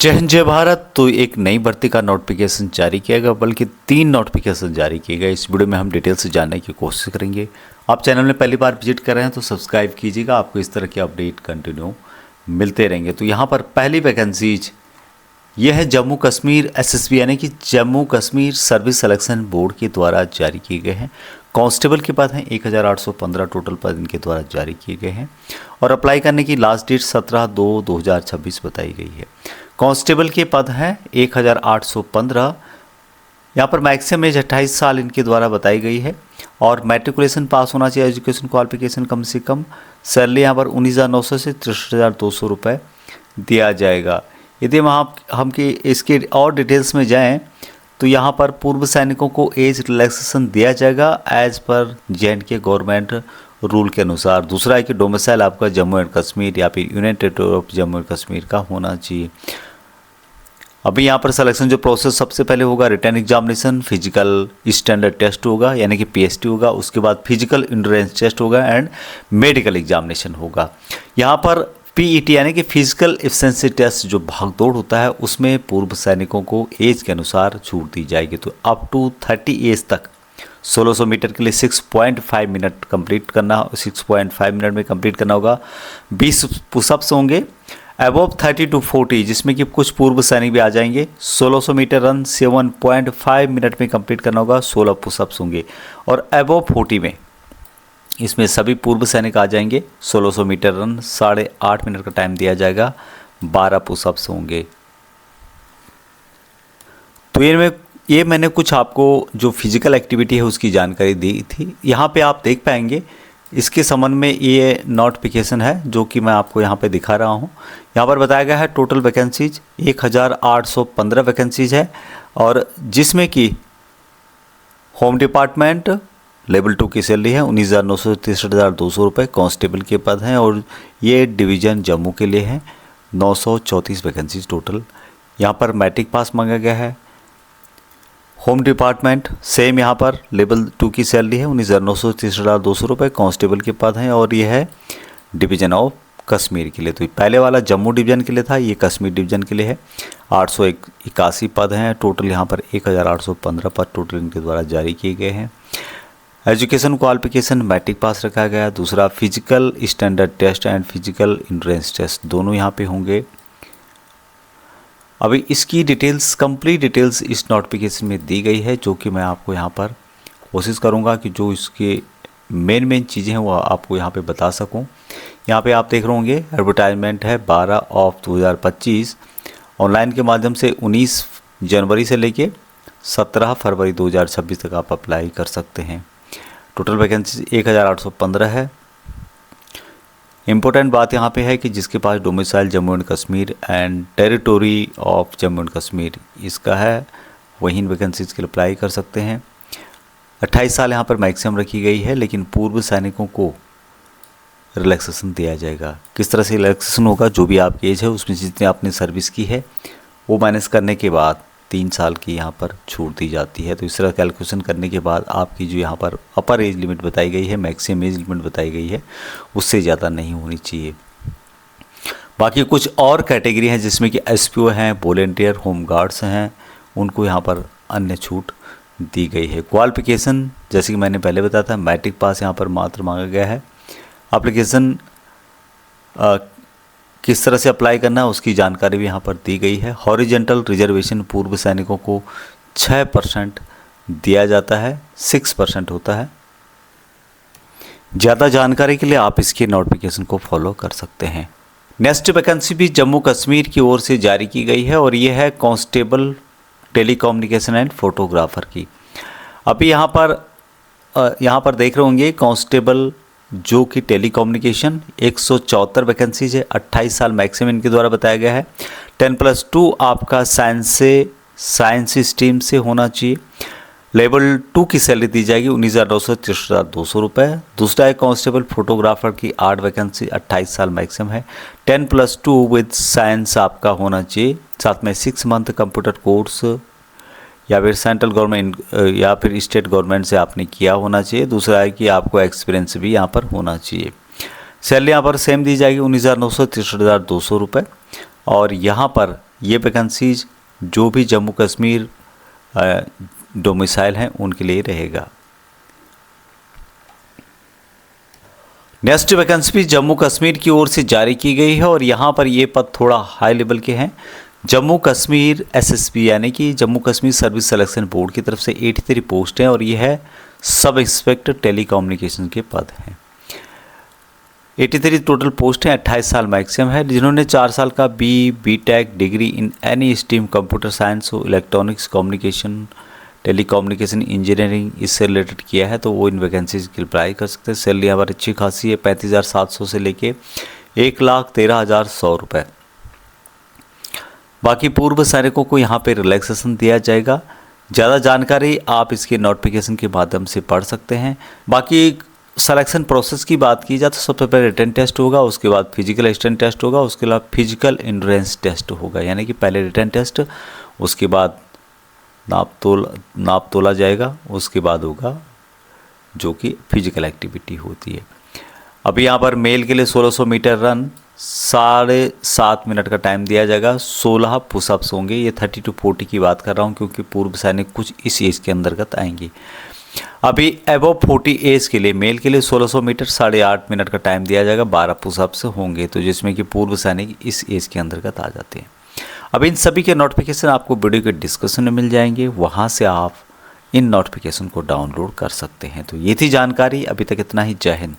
जय हिंद जय भारत। तो एक नई भर्ती का नोटिफिकेशन जारी किया गया, बल्कि 3 नोटिफिकेशन जारी किए गए। इस वीडियो में हम डिटेल से जानने की कोशिश करेंगे। आप चैनल में पहली बार विजिट कर रहे हैं तो सब्सक्राइब कीजिएगा, आपको इस तरह के अपडेट कंटिन्यू मिलते रहेंगे। तो यहाँ पर पहली वैकेंसीज यह है जम्मू कश्मीर एसएसबी यानी कि Jammu Kashmir service selection board के द्वारा जारी किए गए हैं। कांस्टेबल के पद हैं 1815 टोटल पद इनके द्वारा जारी किए गए हैं और अप्लाई करने की लास्ट डेट 17/2/2026 बताई गई है। कांस्टेबल के पद हैं 1815। यहाँ पर मैक्सिमम एज 28 साल इनके द्वारा बताई गई है और मैट्रिकुलेशन पास होना चाहिए, एजुकेशन क्वालिफिकेशन कम से कम। सैलरी यहाँ पर 19,900 से 63,200 रुपये दिया जाएगा। यदि हम इसके और डिटेल्स में जाएं तो यहाँ पर पूर्व सैनिकों को एज रिलैक्सेशन दिया जाएगा as per J&K government rule के अनुसार। दूसरा है कि डोमिसाइल आपका जम्मू एंड कश्मीर या फिर union territory of Jammu and Kashmir का होना चाहिए। अभी यहाँ पर सिलेक्शन जो प्रोसेस सबसे पहले होगा, written examination, physical standard test होगा यानी कि PST होगा, उसके बाद फिजिकल इंड्योरेंस टेस्ट होगा एंड मेडिकल एग्जामिनेशन होगा। यहाँ पर PET यानी कि फिजिकल एफिशिएंसी टेस्ट जो भागदौड़ होता है उसमें पूर्व सैनिकों को एज के अनुसार छूट दी जाएगी। तो अप टू 30 एज तक 1600 मीटर के लिए 6.5 मिनट कंप्लीट करना, 6.5 मिनट में कंप्लीट करना होगा। 20 पुशअप्स होंगे। अबव 30 to 40 जिसमें कि कुछ पूर्व सैनिक भी आ जाएंगे। 1600 मीटर रन 7.5 मिनट में कंप्लीट करना होगा। 16 पुशअप्स होंगे और अबव 40 में इसमें सभी पूर्व सैनिक आ जाएंगे। 1600 मीटर रन 8.5 मिनट का टाइम दिया जाएगा। 12 पुशअप्स होंगे। तो ये मैंने कुछ आपको जो फिजिकल एक्टिविटी है उसकी जानकारी दी थी। यहाँ पे आप देख पाएंगे इसके संबंध में ये नोटिफिकेशन है जो कि मैं आपको यहाँ पे दिखा रहा हूँ। यहाँ पर बताया गया है टोटल वैकेंसीज 1815 वैकेंसीज है और जिसमें कि होम डिपार्टमेंट लेवल 2 की सैलरी है 19,900 से 63,200 रुपये। कांस्टेबल के पद हैं और ये डिवीज़न जम्मू के लिए है। 934 वैकेंसीज टोटल। यहाँ पर मैट्रिक पास मांगा गया है। होम डिपार्टमेंट सेम यहाँ पर लेवल 2 की सैलरी है 19,900 से 63,200 रुपये। कांस्टेबल के पद हैं और ये है डिवीज़न ऑफ कश्मीर के लिए। तो पहले वाला जम्मू डिवीज़न के लिए था, ये कश्मीर डिवीज़न के लिए है। 881 पद हैं टोटल। यहाँ पर 1815 पद टोटल इनके द्वारा जारी किए गए हैं। एजुकेशन क्वालिफिकेशन मैट्रिक पास रखा गया है। दूसरा physical standard test and physical endurance test दोनों यहाँ पे होंगे। अभी इसकी डिटेल्स, कंप्लीट डिटेल्स इस नोटिफिकेशन में दी गई है जो कि मैं आपको यहाँ पर कोशिश करूँगा कि जो इसके मेन चीज़ें हैं वो आपको यहाँ पे बता सकूँ। यहाँ पे आप देख रहे होंगे एडवर्टाइजमेंट है 12/2025 ऑनलाइन के माध्यम से 19 जनवरी से लेके 17 फरवरी 2026 तक आप अप्लाई कर सकते हैं। टोटल वैकेंसी 1815 है। इम्पोर्टेंट बात यहाँ पे है कि जिसके पास domicile Jammu and Kashmir and territory of Jammu and Kashmir इसका है वही इन वैकेंसीज के लिए अप्लाई कर सकते हैं। 28 साल यहाँ पर मैक्सिमम रखी गई है, लेकिन पूर्व सैनिकों को रिलैक्सेशन दिया जाएगा। किस तरह से रिलैक्सेशन होगा, जो भी आपकी एज है उसमें जितने आपने सर्विस की है वो माइनस करने के बाद 3 साल की यहाँ पर छूट दी जाती है। तो इस तरह कैलकुलेशन करने के बाद आपकी जो यहाँ पर अपर एज लिमिट बताई गई है, मैक्सिमम एज लिमिट बताई गई है, उससे ज़्यादा नहीं होनी चाहिए। बाकी कुछ और कैटेगरी हैं जिसमें कि SPO हैं, वॉलेंटियर, होम गार्ड्स हैं, उनको यहाँ पर अन्य छूट दी गई है। क्वालिफिकेशन जैसे कि मैंने पहले बताया था, मैट्रिक पास यहाँ पर मात्र मांगा गया है। एप्लीकेशन किस तरह से अप्लाई करना है उसकी जानकारी भी यहाँ पर दी गई है। हॉरिजेंटल रिजर्वेशन पूर्व सैनिकों को 6% दिया जाता है, 6% होता है। ज़्यादा जानकारी के लिए आप इसके नोटिफिकेशन को फॉलो कर सकते हैं। नेक्स्ट वैकेंसी भी जम्मू कश्मीर की ओर से जारी की गई है और ये है कांस्टेबल टेलीकम्युनिकेशन एंड फोटोग्राफर की। अभी यहाँ पर देख रहे होंगे कांस्टेबल जो कि टेलीकम्युनिकेशन 174 वैकेंसीज है। 28 साल मैक्सिमम इनके द्वारा बताया गया है। 10+2 आपका साइंस स्ट्रीम से होना चाहिए। लेवल 2 की सैलरी दी जाएगी 19,900 से 63,200 रुपये। दूसरा है कांस्टेबल फोटोग्राफर की 8 वैकेंसी, 28 साल मैक्सिमम है। 10+2 विद साइंस आपका होना चाहिए। साथ में 6 मंथ कंप्यूटर कोर्स या फिर सेंट्रल गवर्नमेंट या फिर स्टेट गवर्नमेंट से आपने किया होना चाहिए। दूसरा है कि आपको एक्सपीरियंस भी यहाँ पर होना चाहिए। सैलरी यहाँ पर सेम दी जाएगी 19,900 से 63,200 रुपये। और यहाँ पर ये वैकेंसीज जो भी जम्मू कश्मीर डोमिसाइल हैं उनके लिए रहेगा। नेक्स्ट वैकेंसी भी जम्मू कश्मीर की ओर से जारी की गई है और यहाँ पर ये पद थोड़ा हाई लेवल के हैं। जम्मू कश्मीर एसएसबी यानी कि Jammu Kashmir service selection board की तरफ से 83 पोस्ट हैं और ये है सब इंस्पेक्टर टेलीकम्युनिकेशन के पद हैं। 83 टोटल पोस्ट हैं, 28 साल मैक्सिमम है। जिन्होंने 4 साल का BTech degree in any stream computer science हो, इलेक्ट्रॉनिक्स, कम्युनिकेशन, टेलीकम्युनिकेशन इंजीनियरिंग इससे रिलेटेड किया है तो वो इन वैकेंसीज की अप्लाई कर सकते हैं। सैलरी यहाँ पर अच्छी खासी है, 35,700 से लेके 1,13,100 रुपये। बाकी पूर्व सैनिकों को यहाँ पे रिलैक्सेशन दिया जाएगा। ज़्यादा जानकारी आप इसके नोटिफिकेशन के माध्यम से पढ़ सकते हैं। बाकी सिलेक्शन प्रोसेस की बात की जाए तो सबसे पहले रिटन टेस्ट होगा, उसके बाद फिजिकल असिस्टेंट टेस्ट होगा, उसके बाद फिजिकल एंड्योरेंस टेस्ट होगा। यानी कि पहले रिटन टेस्ट, उसके बाद नाप तोला जाएगा, उसके बाद होगा जो कि फिजिकल एक्टिविटी होती है। अभी यहाँ पर मेल के लिए 1600 मीटर रन 7.5 मिनट का टाइम दिया जाएगा। 16 पुशअप्स होंगे। ये 30 to 40 की बात कर रहा हूँ क्योंकि पूर्व सैनिक कुछ इस एज के अंतर्गत आएंगे। अभी एबव 40 एज के लिए मेल के लिए 1600 मीटर 8.5 मिनट का टाइम दिया जाएगा। 12 पुशअप्स होंगे तो जिसमें कि पूर्व सैनिक इस एज के अंतर्गत आ जाते हैं। अब इन सभी के नोटिफिकेशन आपको वीडियो के डिस्क्रिप्शन में मिल जाएंगे, वहाँ से आप इन नोटिफिकेशन को डाउनलोड कर सकते हैं। तो ये थी जानकारी, अभी तक इतना ही। जय हिंद।